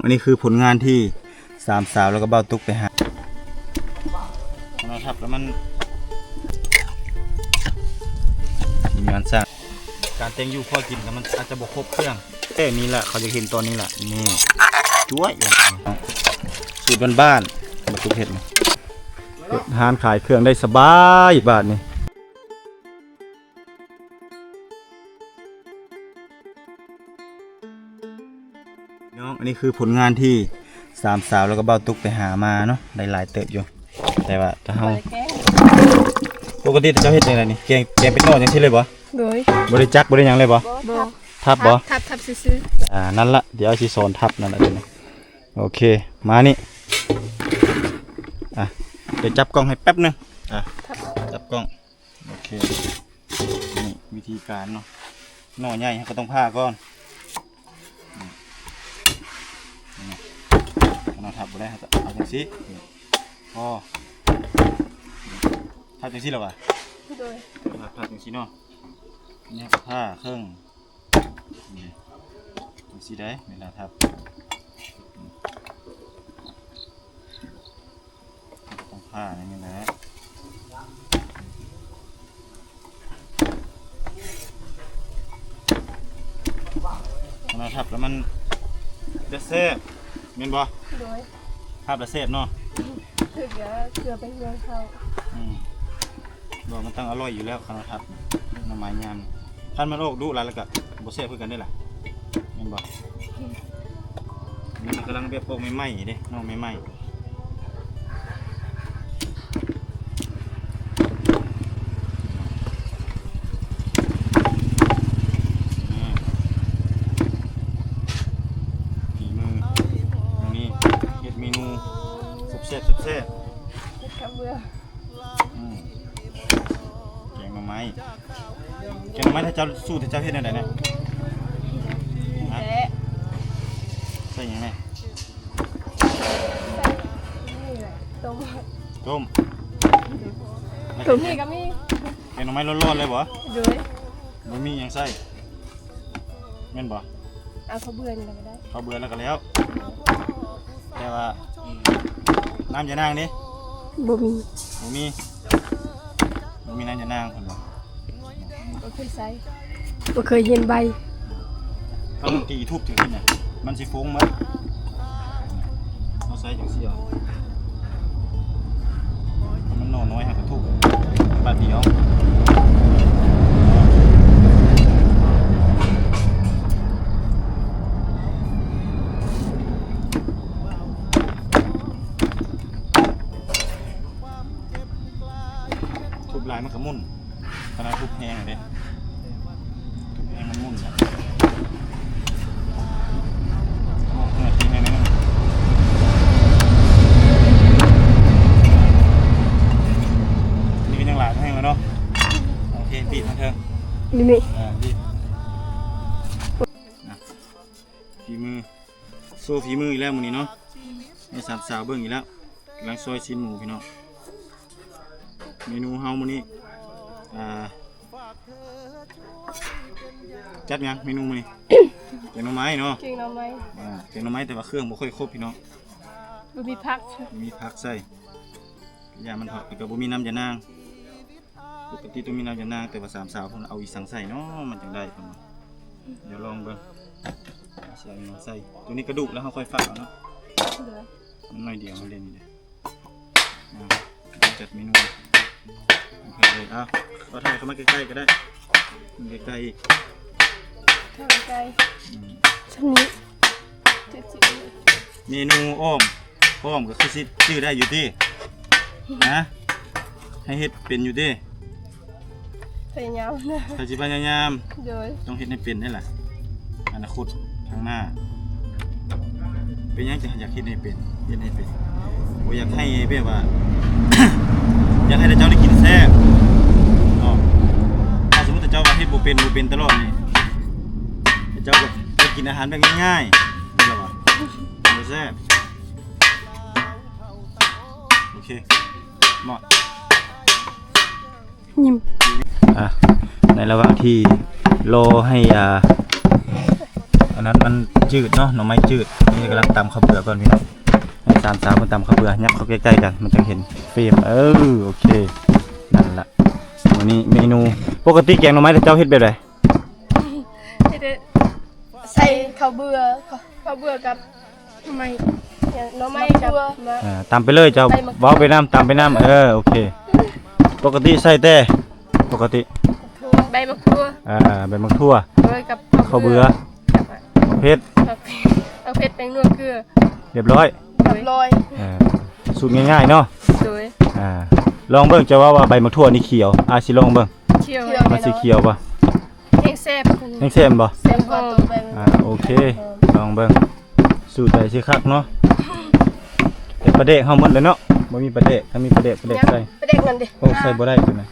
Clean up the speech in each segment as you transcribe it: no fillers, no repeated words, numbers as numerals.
อันนี้คือผลงานที่สามสาวแล้วก็เบ้าตุ๊กไปหานะครับแล้วมันทีมงานสร้างการเต็งอยู่ข้อกินแต่มันอาจจะบกครบเครื่องนี่แหละเขาจะเห็นตอนนี้แหละนี่จ้วยสูตรบ้านๆมาตุ๊กเห็ดนะทานขายเครื่องได้สบายบาทนี่น้องอันนี้คือผลงานที่สามสาวแล้วก็เบ้าตุ๊กไปหามาเนาะได้หลายเติบอยู่แต่ว่าถ้าเฮาปกติเจ้าเฮ็ดยังไงนี่แกงเป็นนอกอย่างที่เลยบ่โดยบริจักบริยังเลยบ่ทับบ่ทับซื้อนั่นละเดี๋ยวสิสอนทับนั่นแหละนี่โอเคมานี่เดี๋ยวจับกล้องให้แป๊บนึงจับกล้องโอเคนี่วิธีการเนาะหน่อใหญ่ก็ต้องผ่าก่อนเราทับบ่ได้เอาจังซี่พอทับจังซี่แล้วว่ะโดยทับจังซี่เนาะนี่ผ้าเครื่องจังซี่ได้เวลาทับต้องผ้าอย่างนี้แหละเราทับแล้วมันจะเซ่บเห็นบ่ภาพละเศษเนาะคือเกลือไปเยอะเข้าบอกมันตั้งอร่อยอยู่แล้วขนมทับน้ำไม้ยามท่านมันโอกดูแล้วก็บ่เซ่บเพื่อกันได้ล่ะเห็นบ่นี่มันกำลังเบี้ยโป่งไม่ไหม้เด้น้องไม่ไหม้สุดเซ่บแกงหน่อไม้ถ้าเจ้าสู้ถ้าเจ้าเฮ็ดได้เนี่ยใส่ยังไงต้มนี่ก็มีแกงหน่อไม้ร้อนๆเลยบ่บ่มียังใส่แม่นบ่เอาเขาเบื่อนี่ก็ได้เขาเบื่อแล้วก็แล้วแต่ว่าน้ำยานางนี่บ่มีน้ำยานางคนบ่เคยใส่บ่เคยเห็นใบต้องตีทุบถึงนี่น่ะมันสิฟงมั้ยเอาใส่จังซี่เอามันน้อยๆฮะก็ทุบบาดเดียวลายมันก็มุ่นขนาดทุบแห้งเลยทุบแห้งมันมุ่นนะทิ้งให้นี่ก็ยังหลายแห้งแล้วเนาะโอเคปีดมาเถอะนี่ปีดฝีมือโซ่ฝีมืออีกแล้วมื้อนี้เนาะให้สามสาวเบิ่งอีกแล้วกำลังซอยชิ้นหมูพี่น้องเมนูเฮามื้อนี้จัดยังเมนูมื้อนี้แกงหน่อไม้เนาะแกงหน่อไม้แต่ว่าเครื่องบ่ค่อยครบพี่น้องบ่มีผักใส่ยามันถอดก็บ่มีน้ำยานางปกติต้องมีน้ำยานางแต่ว่าสามสาวเพิ่นเอาอีสังใส่เนาะมันจังได้เพิ่นเดี๋ยวลองเบิ่งใส่มาใส่ตัวนี้กระดูกแล้วเฮาค่อยฝากเอาเนาะมันน้อยเดียวมันเล่นนี่เด้จัดเมนูโอเคเลยก็ถ่ายเข้ามาใกล้ๆก็ได้ใกล้ชั้นนี้เมนูอ้อมก็คือชื่อได้อยู่ที่นะให้เฮ็ดเป็นอยู่ที่พยายามนะถ้าสิพยายามต้องเฮ็ดให้เป็นนี่แหละอนาคตข้างหน้าเป็นยังจะอยากเฮ็ดให้เป็นบ่อยากให้แบบว่า อยากให้เจ้าได้กินแซ่บถ้าสมมติเจ้าว่าเฮ็ดบ่เป็นตลอดนี่เจ้าก็ได้กินอาหารแบบง่ายๆนี่แหละว่ะบ่แซ่บโอเคเหมาะยิ้มในระหว่างที่รอให้ อันนั้นมันจืดเนาะหน่อไม้จืดนี่กำลังตำข้าวเบื่อก่อนพี่น้องให้ตามสาวคนตำข้าวเบื่อยับเข้าใกล้ๆกันมันจะเห็นเฟรมโอเคนั่นละวันนี้เมนูปกติแกงหน่อไม้เจ้าเฮ็ดแบบไหนใส่ข้าวเบื่อกับทำไมหน่อไม้กับตำไปเลยเจ้าเว้าไปน้ำตำไปน้ำโอเคปกติใส่แต่ปกติใบมะกรูดใบมะกรูดกับข้าวเบื่อเผ็ดแป้งนัวเกลือเรียบร้อยสูตรง่ายๆเนาะลองเบิ่งจะว่าใบมะกรูดนี่เขียวสิลองเบิ่งมันสีเขียวป่ะยังแซ่บบ่แซ่บพอโอเคลองเบิ่งสูตรใดสิคักเนาะแต่ประเดกเฮาหมดเลยเนาะบ่มีประเดกถ้ามีประเดกใส่ประเดกนั่นดิโอ้ใส่บ่ได้ตัวน่ะ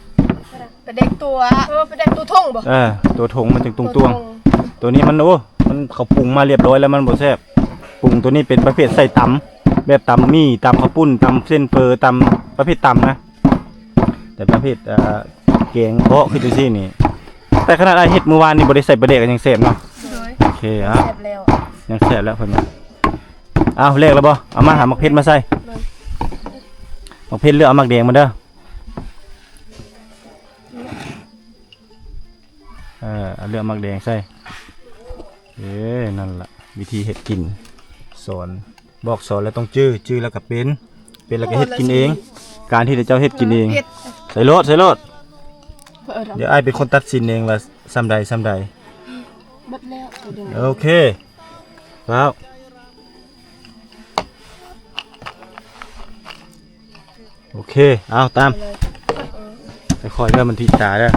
ประเดกตัวประเดกตัวทงบ่ตัวทงมันจึงตวงตัวนี้มันมันเขาปรุงมาเรียบร้อยแล้วมันบ่แซ่บปรุงตัวนี้เป็นประเภทใส่ตำแบบตำมี่ตำข้าวปุ้นตำเส้นเฟอตำประเภทตำนะแต่ประเภทแกงเพาะคือจังซี่นี่แต่ขนาดเฮ็ดเมื่อวานนี่บ่ได้ใส่ประเดกกันยังแซ่บเนาะโอเคแซ่บแล้วยังแซ่บแล้วเพิ่นเลขแล้วบ่เอามาหามักเพชรมาใส่มักเพชรเลือกเอามักแดงมาเด้อเอาเลือกมักแดงใส่นั่นล่ะวิธีเฮ็ดกินสอนบอกสอนแล้วต้องจื้อแล้วก็เป็นแล้วก็เฮ็ดกินเองการที่เจ้าเฮ็ดกินเองใส่รสเดี๋ยวอ้ายเป็นคนตัดสินเองว่าซ้ำใดโอเคแล้วโอเคเอาตามค่อยๆเริ่มมันทีตาแล้ว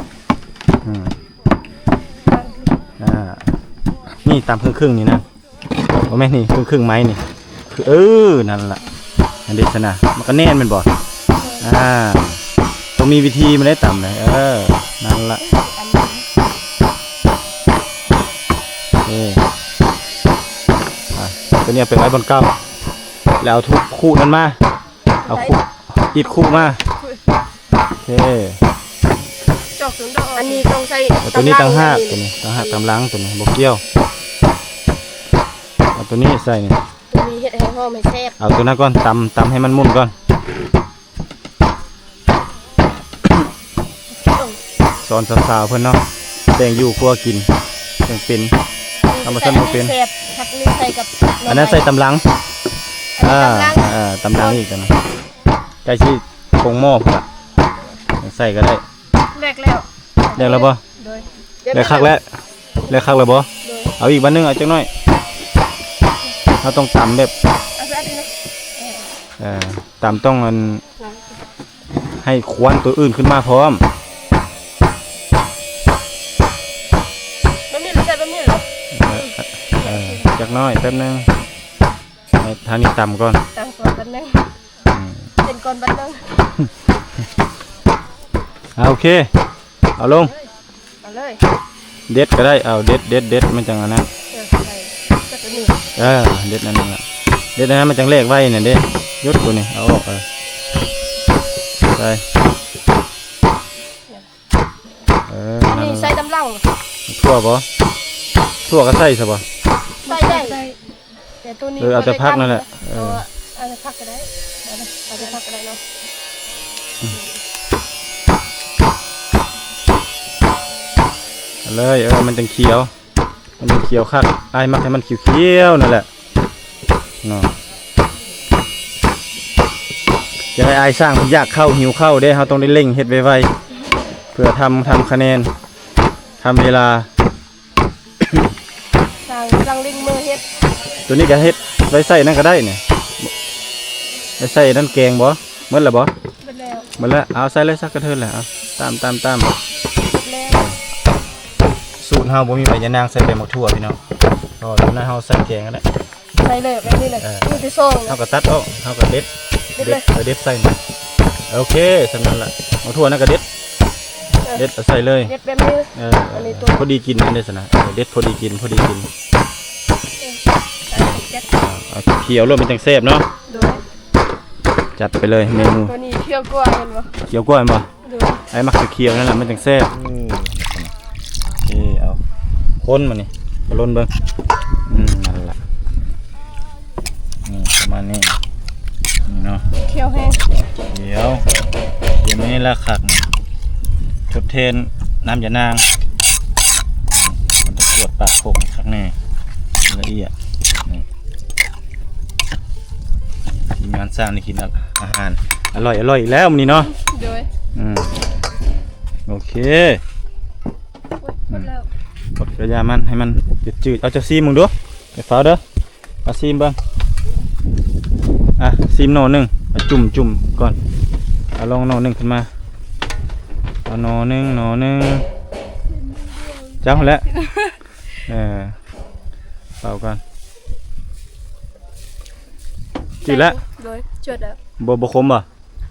นี่ตามครึ่งนี่นะโอ้แม่นี่ครึ่งไม้นี่คือนั่นล่ะอันเด็ดนะมันก็แน่นเป็นบ่ต้องมีวิธีมันได้ต่ำเลยนั่นล่ะตัวนี้ไปไว้บนเก้าแล้วทุกคู่นั้นมาเอาคู่อีกคู่มาโอเคอันนี้ต้องใส่ตัวนี้ตั้งห้าตำล้างตัวนี้บกเกี้ยวเอาตัวนี้ใส่นี่ตัวนี้เฮ็ดให้หอมให้แซ่บเอาตัวนั้นก่อนตำให้มันมุนก่อนสอนสาวๆเพื่อนเนาะแต่งอยู่ครัวกินยังเป็นทำมาสั่นเป็นอันนั้นใส่ตำล้างตำล้างอีกนะใกล้ที่คงหม้อพุ่นใส่ก็ได้แรกแล้วบ่แรกคักแล้วบ่เอาอีกวันนึงเอาจังหน่อยเราต้องตำแบบตำต้องให้ควนตัวอื่นขึ้นมาพร้อมจักน้อยแป๊บนึงให้ทางนี้ตำก่อนแป๊บนึงเป็นก่อนแป๊บนึงโอเคเอาลงเลยเด็ดก็ได้เอาเด็ดมันจังอันนั้นเด็ดนั่นน่ะเด็ดนั้นมันจังเลขไว้เนี่ยเด็ดยศตัวนี้เอาออกใส่นี่ใส่ตำลังทั่วก็ใส่ซะบ่ใส่ได้แต่ตัวนี้เอาแต่พักนั่นแหละเอาแต่พักก็ได้เอาแต่พักก็ได้เนาะเลยมันจังเขียวคักไอ้มักให้มันเขียวนั่นแหละเนาะจะให้ไอ้สร้างอยากเข้าหิวเข้าได้เขาต้องได้เร่งเฮ็ดไวๆเพื่อทำคะแนนทำเวลาสั่งลิงมือเฮ็ดตัวนี้ก็เฮ็ดไว้ใส่นั่นก็ได้เนี่ยไว้ใส่นั่นแกงบ่เมื่อไรบ่เมื่อแล้วเอาใส่เลยสักกระเทินแหละตามสูตรเฮาบ่มีใบยะนางใส่ใบมะทั่วพี่น้องก็ตอนนั้นเฮาใส่แกงก็ได้ใส่เลยแบบนี้เลยนี่ที่ซ่องเฮาก็ตัดออกเฮาก็เด็ดใส่โอเคสำนั้นล่ะมะทั่วนั่นก็เด็ดใส่เลยเด็ดแบบนี้อันนี้ตัวพอดีกินนั่นได้ซะนะเด็ดพอดีกินเคี่ยวรวมเป็นจังแซ่บเนาะจัดไปเลยเมนูตัวนี้เคี่ยวกล้วยเห็นบ่เคี่ยวกล้วยบ่ไอ้มักเคี่ยวนั่นแหละมันจังแซ่บเอาคนมานี่มาล้นเบิ่ง มานี่นี่เนาะ เคี่ยวแห้ง เดี๋ยวนี้ละขักทดเทนน้ำยานางมันจะปวดปากโขกขักแน่ละเอียดนี่ทีมงานสร้างนี่กินอาหารอร่อยอีกแล้วมันนี่เนาะ โดย โอเค หมดแล้ว กดกระยามันให้มันจืดๆเอาจะซีมมึงดูไปฟ้าเด้อเอาซีมเบ้างซีมโนหนึ่งเอาจุ่มก่อนเอาลองโนหนึ่งขึ้นมาเอาโนหนึ่งเจ้าแล้วเป่ากันจืดแล้ว โดยจุดแล้ว บ่ขมบ่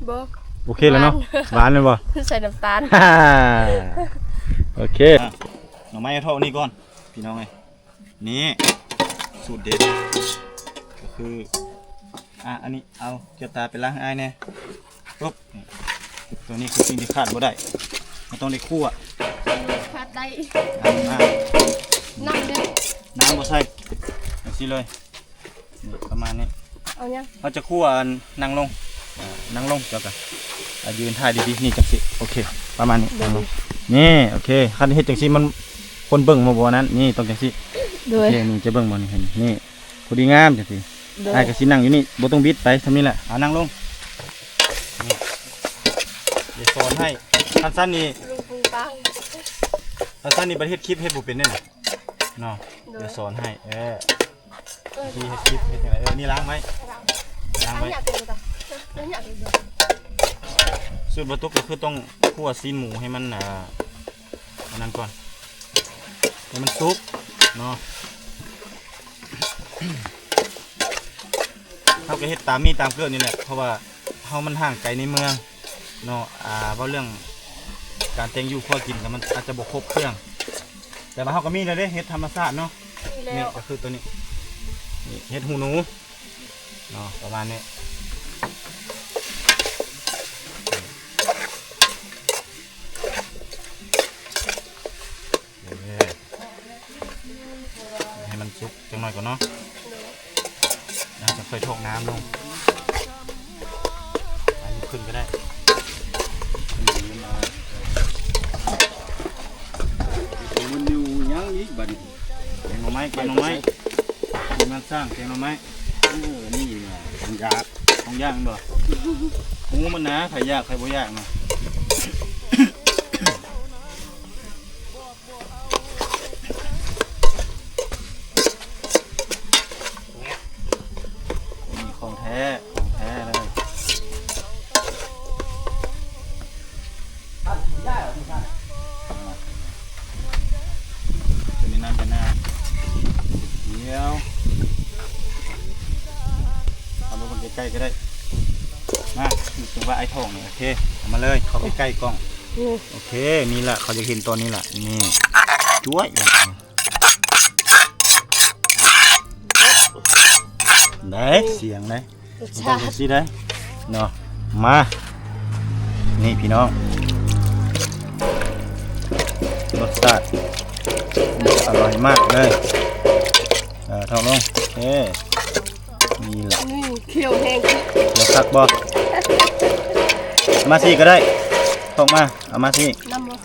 บ่ โอเคแล้วเนาะหวานเลยบ่ ใส่น้ำตาล โอเคหน่อไม้เท่านี้ก่อนพี่น้องไงนี่สูตรเด็ดก็คืออันนี้เอาเกี๊ยวตาไปล้างไอ้เนี่ยปุ๊บตัวนี้คือสิ่งที่ขาดบ่ได้มันต้องได้คั่ว ขาดได้ น้ น้ำเด้อ ำบ่ใส่อย่างนี้เลยนี่ประมาณนี้ เอายัง เราจะคั่วนั่งลงเจ้ากันยืนท่าดีๆนี่จังสิโอเคประมาณนี้นั่งลงนี่โอเคขั้นเฮ็ดจังสิมันคนเบิ่งมาบ่นั้นนี่ต้องจังสิ โด โอย เคนี่จะเบิ่งบ่นี่เห็นนี่พอดีงามจังสิ โดย ไอ้ก็สินั่งอยู่นี่บ่ต้องบิดไปทำนี่แหละเอานั่งลงนี่เดี๋ยวสอนให้สั้นๆนี่ ลุงปุงปัง สั้นๆนี่ประเทศคลิปเฮ็ดบ่เป็นเด้อเนาะเดี๋ยวสอนให้ที่เฮ็ดคลิปเฮ็ดจังไดนี่ล้างไว้ล้างไว้ อยากกินต่ออยากกินต่อ สูตรบะตุกก็คือต้องคั่วซีนหมูให้มันอันนั้นก่อนให้มันสุกเนาะเขาก็เฮ็ดตามมีตามเกลือนี่แหละเพราะว่าเฮามันห่างไกลในเมืองเนาะว่าเรื่องการแต่งอยู่คั่วกินก็มันอาจจะบ่ครบเครื่องแต่ว่าเฮาก็มีแล้วเด้เฮ็ดธรรมชาติเนาะ นี่แล้ นี่ ว ก็คือตัวนี้นี่เฮ็ดหูหนูเนาะประมาณนี้ให้มันสุกจังหน่อยก่อนเนาะแล้วจะค่อยทอกน้ำลงอันนี้ขึ้นก็ได้มันอยู่ยังอีกบัดนี้แกงหน่อไม้ทีมงานสร้างแกงหน่อไม้นี่ของย่างบ่หมูมันนะไข่ยากไข่บ่ยากนะของแท้เลยจะมีน้ำจะน้ำเดี๋ยวเอามาใกล้ๆก็ได้มาถึงว่าไอ้ทองนี่โอเคเอามาเลยเข้าไปใกล้กล้องโอเคนี่แหละเขาจะเห็นตัวนี้แหละนี่จ้วยได้เสียงได้ต้องเป็นสิได้เนาะมานี่พี่น้องรสชาติอร่อยมากเลยทองลงโอเคนี่แหละ นี่เคี่ยวแห้ง เดี๋ยวตักบ่มาสิก็ได้ตกมาเอามาสิ น้ำมัน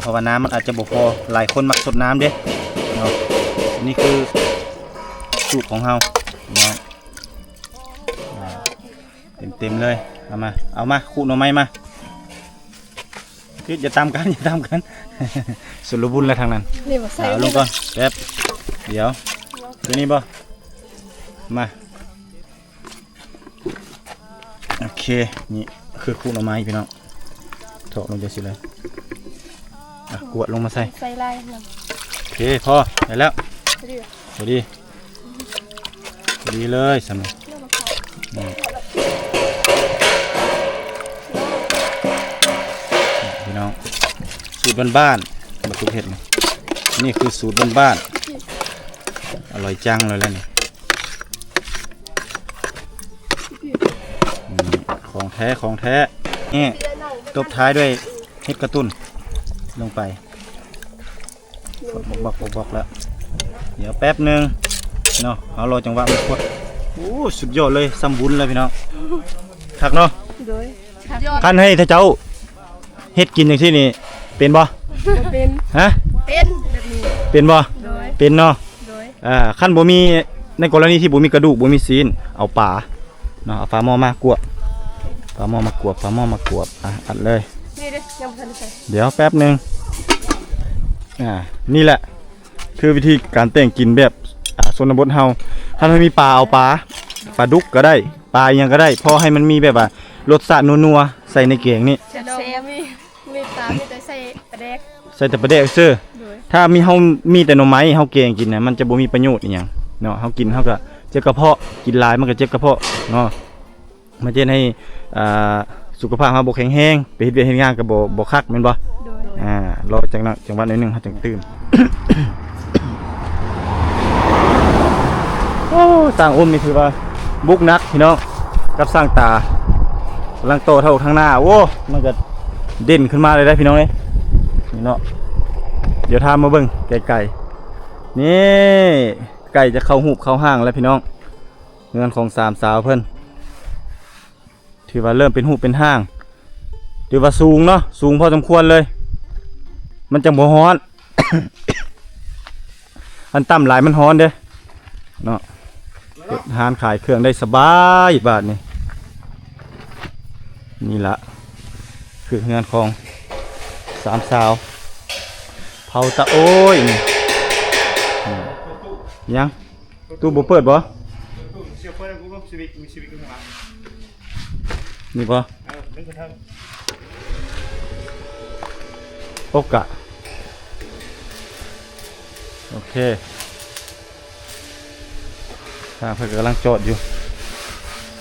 เพราะว่าน้ำมันอาจจะบ่พอหลายคนมักสดน้ำเด้เนาะนี่คือสูตรของเฮาเนาะเต็มเลยเอามาขูดหน่อไม้มาคืออย่าตามกัน สุรบุญแล้วทางนั้น นี่มาใส่ เอาลงก่อนแป๊บเดี๋ยวตัวนี้บ่มาโอเคนี่คือขูดหน่อไม้พี่น้องถอกลงจะสิเลยกวดลงมาใส่ ใส่ลายน้ โอเคพอได้แล้ว ำเดือด พอดีเลยสำหรับพี่น้องสูตรบ้านๆมาตุกเห็ดนี่คือสูตรบ้านๆอร่อยจังเลยแล้วนี่ของแท้นี่ตบท้ายด้วยเห็ดกระตุ้นลงไปบอกแล้วเดี๋ยวแป๊บนึงเนาะเอารอจังหวะมันพด โอ้สุดยอดเลยสมบูรณ์เลยพี่น้องคักเนาะ โดยยอด คันให้ถ้าเจ้าเฮ็ดกินอย่างที่นี่เป็นบ่ เป็น ฮะ เป็นแบบนี้ เป็นบ่ โดย เป็นเนาะ โดย คันบ่มีในกรณีที่บ่มีกระดูกบ่มีซีนเอาปลาเนาะเอาปลาหม้อมากวบปลาหม้อมากวบปลาหม้อมากวบอัดเลย นี่เด้ยังบ่ทันได้ใส่ เดี๋ยวแป๊บหนึงนี่แหละคือวิธีการแต่งกินแบบชนบทเฮาถ้าไม่มีปลาเอาปลาดุกก็ได้ปลายังก็ได้พอให้มันมีแบบว่ารสชาตินัวๆใส่ในแกงนี่ เซมีตามีแต่ใส่ปลาแดก ใส่แต่ปลาแดกซื่อ โดย ถ้ามีแต่หน่อไม้เฮาแกงกินน่ะมันจะบ่มีประโยชน์อีหยังเนาะเฮากินเฮาก็เจ็บกระเพาะกินหลายมันก็เจ็บกระเพาะเนาะมันจะให้สุขภาพเฮาบ่แข็งแรงไปเฮ็ดเวียกเฮ็ดงานก็บ่คักแม่นบ่ โดย รอจังหวะหน่อยหนึงเฮาจังตื่น โอ้สร้างอุ้มนี่ถือว่าบุกนักพี่น้องกับสร้างตากำลังโตเท่าทางหน้าโอ้มันก็เด่นขึ้นมาเลยได้พี่น้องนี่เนาะเดี๋ยวทามมาเบิ่งไก่นี่ไก่จะเข้าหูบเข้าห้างแล้วพี่น้องเงินของสามสาวเพิ่นถือว่าเริ่มเป็นหูบเป็นห้างถือว่าสูงเนาะสูงพอสมควรเลยมันจังบ่ฮ้อน อันต่ำหลายมันฮ้อนเด้เนาะเปิดร้านขายเครื่องได้สบายบาทนี่ละคืองานของสามสาวเผาตะโอ้ยนี่ยังตู้บ่เปิดบ่นี่บ่โอกะโอเคทางเพื่อนกำลังจอดอยู่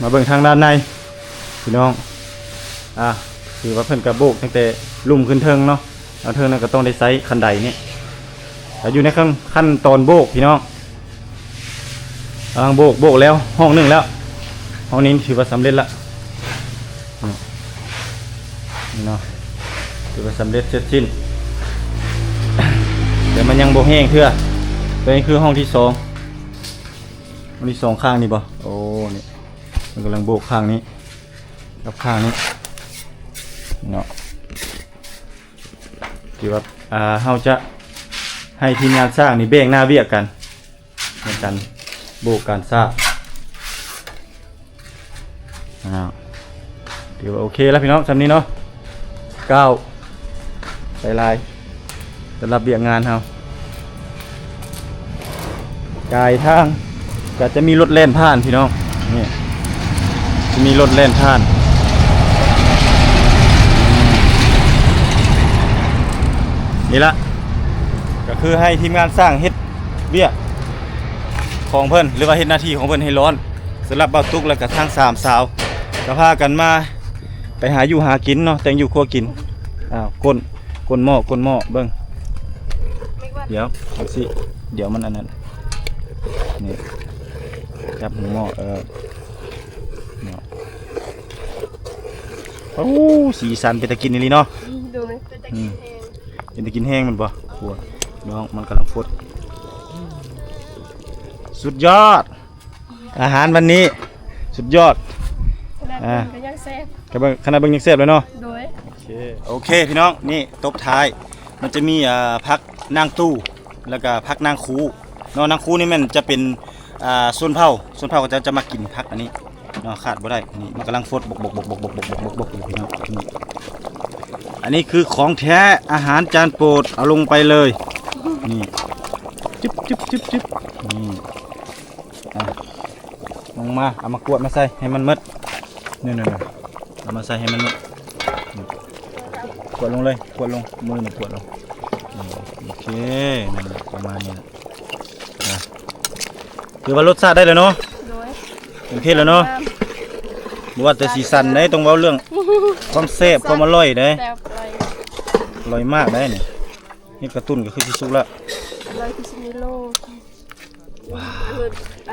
มาเบิ่งทางด้านในพี่น้องคือว่าเพิ่นกระโบกตั้งแต่ลุ่มขึ้นเทิงเนาะแล้วเทิงนั้นก็ต้องได้ไซส์คันไดนี่อยู่ในขั้นตอนโบกพี่น้องโบกแล้วห้องหนึ่งแล้วห้องนี้ถือว่าสำเร็จละนี่เนาะถือว่าสำเร็จเสร็จสิ้นแต่มันยังโบแห้งเพื่อตัวนี้คือห้องที่สองห้องที่สองข้างนี่บ่โอ้นี่มันกำลังโบกข้างนี้กับข้างนี้เนาะที่ว่าเราจะให้ทีมงานสร้างนี่แบ่งหน้าเวียกกันในการโบกการสร้างถือว่าโอเคแล้วพี่น้องสำนี้เนาะก้าวใส่ลายสำหรับเบียกงานเรากายทางก็จะมีรถเล่นผ่านพี่น้องนี่จะมีรถเล่นผ่านนี่ละก็คือให้ทีมงานสร้างเฮ็ดเบี้ยของเพิ่นหรือว่าเฮ็ดหน้าที่ของเพิ่นให้ร้อนสำหรับเบาตุกแล้วก็ทางสามสาวก็พากันมาไปหาอยู่หากินเนาะแต่งอยู่ครัวกินก้นหม้อเบิ่งเดี๋ยวเอาสิเดี๋ยวมันอันนั้นนี่จับหัวหม้อเนาะโอ้สีสันเป็นตะกินนี่เนาะ ดูมั้ยเป็นตะกี้แห้ง เป็นตะกินแห้งมันบ่ขัวน้องมันกำลังฟดสุดยอดอาหารวันนี้สุดยอดก็ยังแซ่บ ขนาดเบิ่งยังแซ่บเลยเนาะ โดย โอเคพี่น้องนี่ตบท้ายมันจะมีพักนางตู้แล้วก็พักนางคูเนาะนางคูนี่มันจะเป็นส่วนเผาก็จะมากินพักอันนี้เนาะขาดบ่ได้นี่มันกำลังฟดบกอยู่พี่น้องนี่อันนี้คือของแท้อาหารจานโปรดเอาลงไปเลยนี่จึ๊บนี่ลงมาเอามากวดมาใส่ให้มันหมดนี่เอามาใส่ให้มันหมดกวดลงเลยกวดลงมือหนึ่งกวดลงโอเคนั่นประมาณนี้นะคือว่ารสชาติได้เลยเนาะ โดย โอเคแล้วเนาะบ่ว่าแต่สีสันได้ต้องเว้าเรื่องความแซ่บความอร่อยได้ แซ่บอร่อยมากได้นี่กระตุ้นก็คือสิสุกแล้ว อร่อยที่สุดในโลกว้า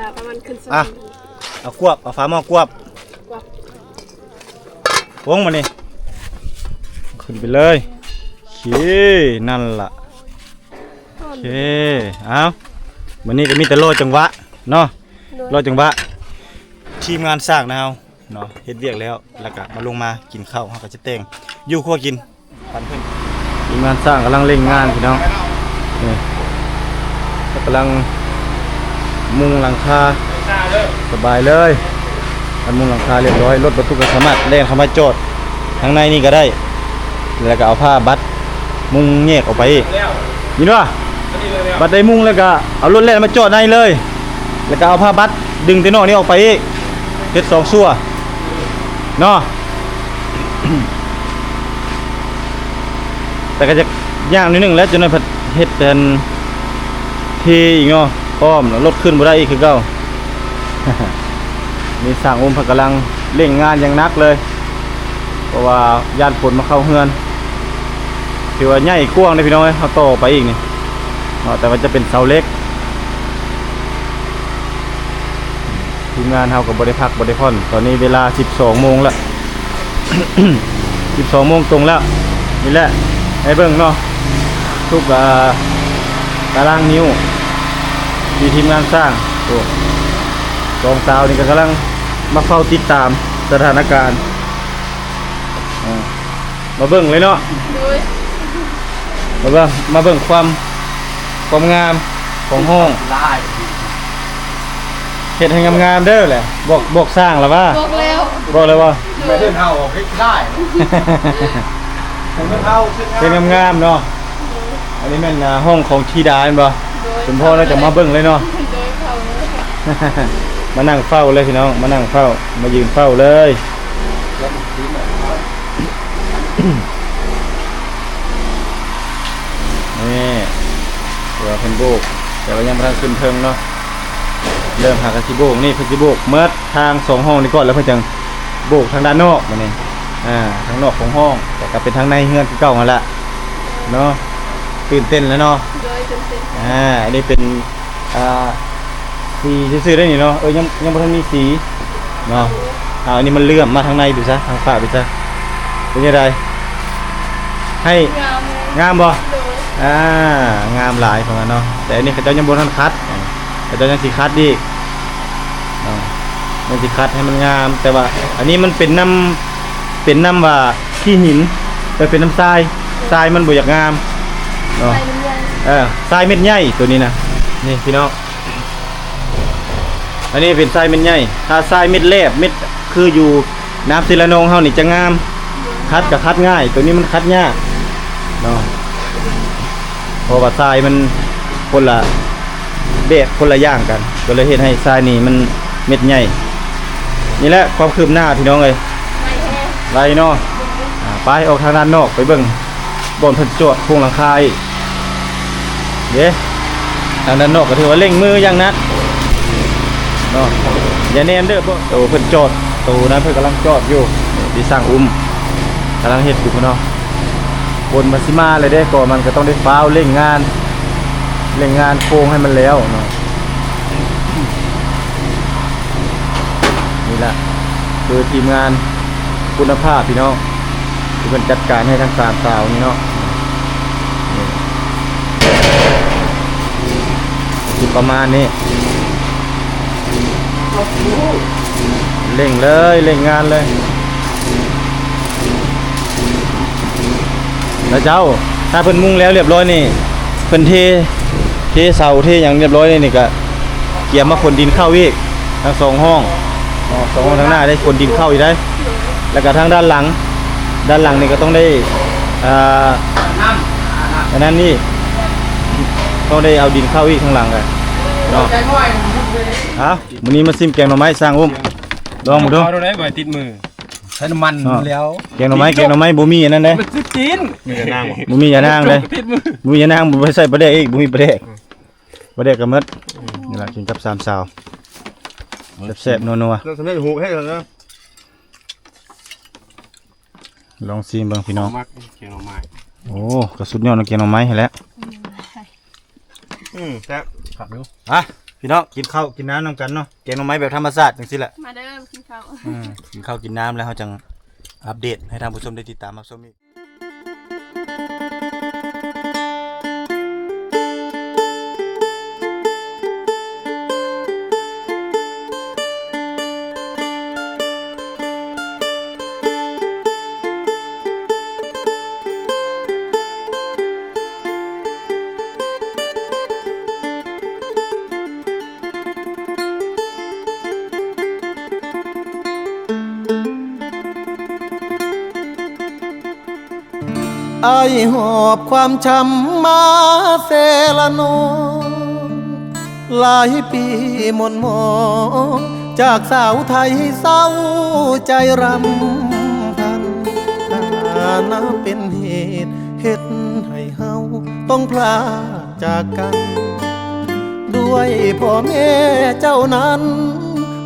วประมาณขึ้นสูง เอากวบเอาฝาหม้อกวบวงมานี่ขึ้นไปเลยโอเคนั่นล่ะโอเคเอาวันนี้ก็มีแต่รอจังหวะเนาะรอจังหวะ ทีมงานสร้างนะเฮาเนาะเฮ็ดเวียกแล้วแล้วก็มาลงมากินข้าวเฮาก็จะแต่งอยู่ครัวกินปันเพิ่นทีมงานสร้างกำลังเร่งงานพี่น้องนี่กำลังมุงหลังคาสบายเลยอันมุงหลังคาเรียบร้อยรถบรรทุกก็สามารถแล่นเข้ามาจอดข้างในนี่ก็ได้แล้วก็เอาผ้าบัดมุงแยกออกไปอีกนี่เนาะบัดได้มุงแล้วก็เอารถแล่นมาจอดในเลยแล้วก็เอาผ้าบัดดึงที่นอกนี้ออกไปอีกเฮ็ด2ซั่วเนาะ แต่ก็จะย่างนิดนึงแล้วจนนั้นเฮ็ดเป็นทีอีกเนาะอ้อมรถขึ้นบ่ได้อีกคือเก่า มีสร้างอุ้มกำลังเร่งงานอย่างหนักเลยเพราะว่าย่านฝนมาเข้าเฮือนถือว่าใหญ่กว้างเลยพี่น้องเอ้ยเฮาต่อไปอีกนี่แต่ว่าจะเป็นเสาเล็กทีมงานเฮาก็บ่ได้พักบ่ได้ผ่อนตอนนี้เวลา 12 โมงแล้ว 12 โมงตรงแล้วนี่แหละให้เบิ่งเนาะทุกตารางนิ้วมีทีมงานสร้างโอ้กองสาวนี่ก็กำลังมาเฝ้าติดตามสถานการณ์มาเบิ่งเลยเนาะมาเบิ่งความงามของห้องเฮ็ดให้งามๆเด้อแหละบอกสร้างแล้วว่าบอกเลยว่าไม่ได้เฮาออกได้เป็นงามๆเนาะอันนี้แม่นห้องของธิดาเห็นบ่คุณพ่อเราจะมาเบิ่งเลยเนาะ มานั่งเฝ้าเลยพี่น้องมานั่งเฝ้ามายืนเฝ้าเลยนี่เดี๋ยวเพิ่นโบกแต่ว่ายังบ่ทันขึ้นเทิงเนาะเริ่มหากระสิโบกนี่เพิ่นสิโบกเมื่อทาง2ห้องนี่ก่อนแล้วเพิ่นจังโบกทางด้านนอกมานี่ทางนอกของห้องแต่ก็เป็นทางในเฮือนคือเก่านั่นแหละเนาะตื่นเต้นแล้วเนาะอันนี้เป็นสีซื่อๆได้นี่เนาะยังบ่ทันมีสีเนาะอันนี้มันเลื่อมมาทางในดูซะทางฝาดูซะเป็นยังไงให้งามบ่งามหลายของมันเนาะแต่อันนี้เขาเจ้ายังบ่ทันคัดเขาเจ้ายังสิคัดอีกเนาะมันสิคัดให้มันงามแต่ว่าอันนี้มันเป็นน้ำว่าขี้หินแต่เป็นน้ำทรายมันบ่อยากงามเนาะทรายเม็ดใหญ่ตัวนี้นะนี่พี่น้องอันนี้เป็นทรายเม็ดใหญ่ถ้าทรายเม็ดแลบเม็ดคืออยู่น้ำศิลานงเฮานี่จะงามคัดกับคัดง่ายตัวนี้มันคัดยากเนาะเพราะว่าทรายมันคนละแบบคนละอย่างกันก็เลยเฮ็ดให้ทรายนี่มันเม็ดใหญ่นี่แหละความคืบหน้าพี่น้องเอ้ยไล่เนาะไปออกทางด้านนอกไปเบิ่งบ่อนเพิ่นจอดโครงหลังคาอีกเด้ทางด้านนอกก็ถือว่าเร่งมืออย่างนักเนาะอย่าแนมเด้อพวกโตเพิ่นจอดโตนั้นเพิ่นกำลังจอดอยู่ที่สร้างอุ้มกำลังเฮ็ดอยู่พุ่นเนาะบนมันสิมาเลยเด้ก่อนมันก็ต้องได้ฟ้าวเร่งงานโครงให้มันแล้วเนาะนี่แหละคือทีมงานคุณภาพพี่น้องที่เพิ่นจัดการให้ทั้ง3สาวนี่เนาะนี่ประมาณนี้เร่งเลยเร่งงานเลยแล้วเจ้าถ้าเพิ่นมุงแล้วเรียบร้อยนี่เพิ่นเทเสาเทอย่างเรียบร้อยนี่ก็เกี่ยมมาขนดินเข้าอีกทั้ง2ห้อง2ห้องทางหน้าได้ขนดินเข้าอีกได้แล้วก็ทางด้านหลังนี่ก็ต้องได้อันนั้นนี่ต้องได้เอาดินเข้าอีกข้างหลังกันเนาะมื้อนี้มาซิมแกงหน่อไม้สร้างอุ้มลองดูเอาได้บ่ติดมือใช้น้ำมันแล้วแกงหน่อไม้บ่มีอันนั้นเด้มันซื้อจีนมียานางบ่มียานางเลยบ่มียานางบ่ไปใส่ปลาแดกอีกบ่มีปลาแดกก็หมดนี่ล่ะกินกับ3สาวแซ่บๆนัวๆสำเร็จหูให้แล้วนะลองชิมเบิ่งพี่น้องมักแกงหน่อไม้โอ้ก็สุดยอดแกงหน่อไม้ให้แล้วแซ่บขับดูพี่น้องกินข้าวกินน้ำนำกันเนาะแกงหน่อไม้แบบธรรมชาติจังซี่แหละมาเด้อกินข้าวกินข้าวกินน้ำแล้วเฮาจังอัปเดตให้ท่านผู้ชมได้ติดตามรับชมอีก อายหอบความช้ำมาเซละนองหลายปีหม่นหมองจากสาวไทยเศร้าใจรำพันถ้านับเป็นเหตุเฮ็ดให้เฮาต้องพลาดจากกัน ด้วยพ่อแม่เจ้านั้น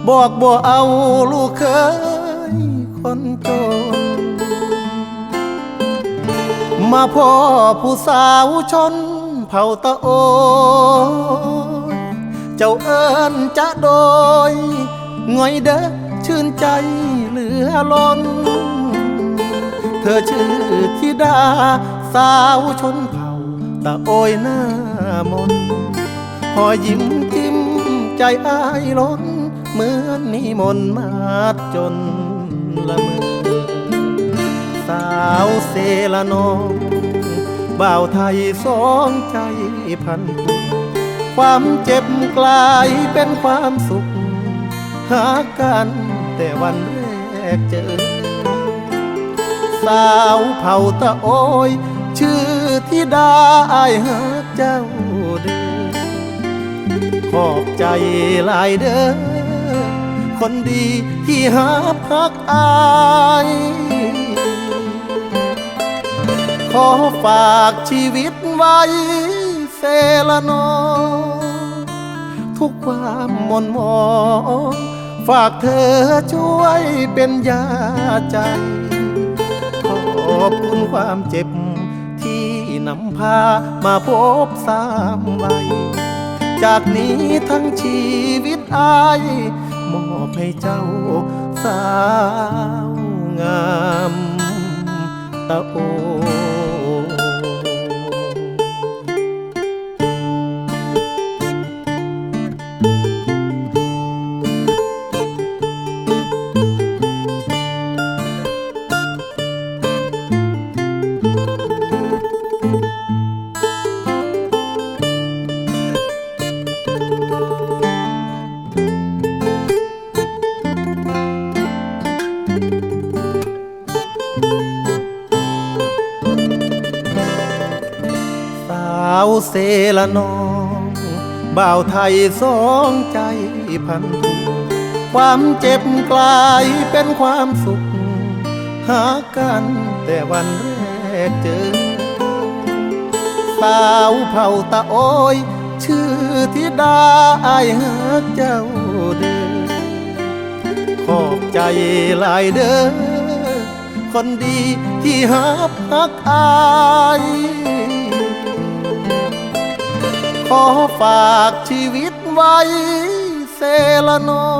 บอกบ่เอาลูกเคยคนจนมาพ่อผู้สาวชนเผ่าตะโอยเจ้าเอิญจะโดยง่อยเด้อชื่นใจเหลือล้นเธอชื่อธิดาสาวชนเผ่าตะโอยหน้ามนหอยยิ้มจิ้มใจอ้ายล้นเหมือนนิมนต์มาจนละเมอสาวเซละนองบ่าวไทยสองใจพันผูกความเจ็บกลายเป็นความสุขหากันแต่วันแรกเจอสาวเผ่าตะโอยชื่อธิดาอายหาเจ้าเด้อขอบใจหลายเด้อคนดีที่หาพักอายขอฝากชีวิตไว้เซละนองทุกความหม่นหมองฝากเธอช่วยเป็นยาใจขอบคุณความเจ็บที่นำพามาพบสามใบจากนี้ทั้งชีวิตอายมอบให้เจ้าสาวงามตะโอเซละนองบ่าวไทยสองใจพันผูกความเจ็บกลายเป็นความสุขหากันแต่วันแรกเจอสาวเผ่าตะโอยชื่อธิดาอายหาเจ้าเด้อขอบใจหลายเด้อคนดีที่หาพักอายขอฝากชีวิตไว้เซละนอ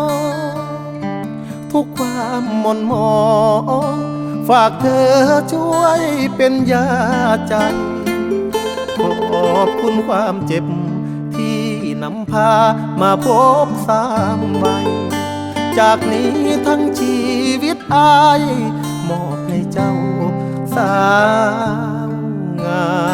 งทุกความหม่นหมองฝากเธอช่วยเป็นยาใจขอบคุณความเจ็บที่นำพามาพบสามวัยจากนี้ทั้งชีวิตอายมอบให้เจ้าสาวงาม